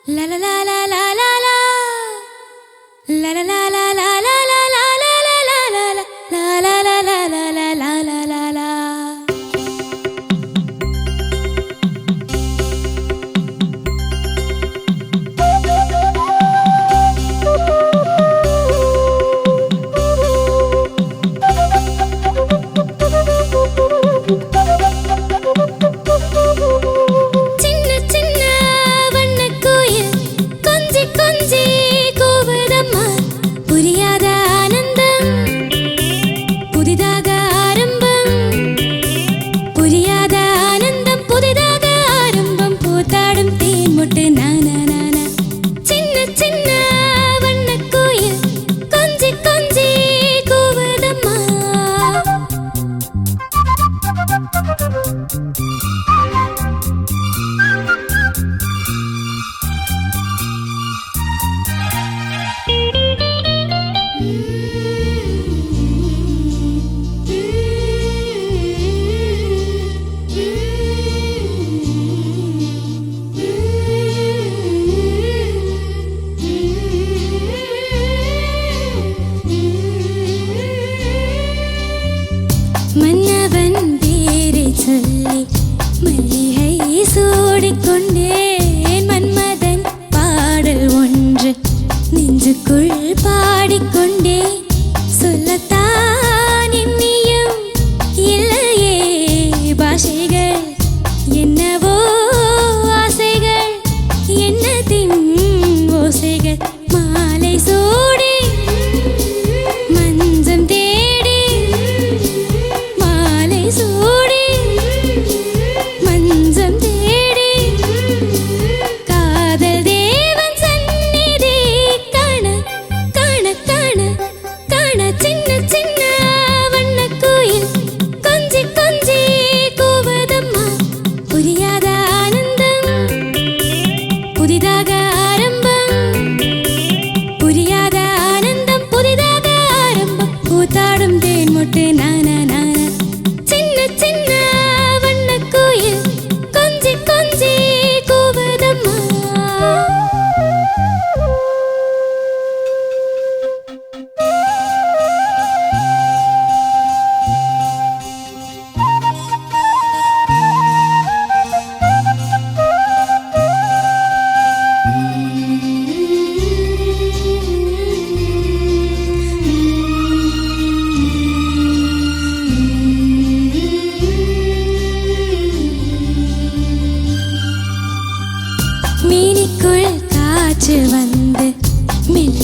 La la la la la la la. La la la la la la la la la la la la la la la la la la la la. மன்னவன் பேரை சொல்லி மல்லிகை சூடிக்கொண்டேன். மன்மதன் பாடல் ஒன்று நெஞ்சுக்குள் பாடிக்கொண்டேன். சொல்லத்தான் எண்ணியும் இல்லையே பாஷைகள், என்னவோ ஆசைகள், என்னதின் ஓசைகள். மாலை சூடி மஞ்சம் தேடி, மாலை சூடி மஞ்சம் தேடி, காதல் தேவன் சந்நிதி காண காண காண காண. சின்ன சின்ன வண்ணக்குயில் கொஞ்சி கொஞ்சி கூவதம்மா. புரியாத ஆனந்தம் புதிதாக ஆரம்பம், புரியாத ஆனந்தம் புதிதாக ஆரம்பம். கூத்தாடும் தேன் முட்டு நானா நானா. சின்ன சின்ன வண்ணக்குயில் கொஞ்சி கொஞ்சி கூவதம்மா. மீனிக்குள் காற்று வந்து மெல்ல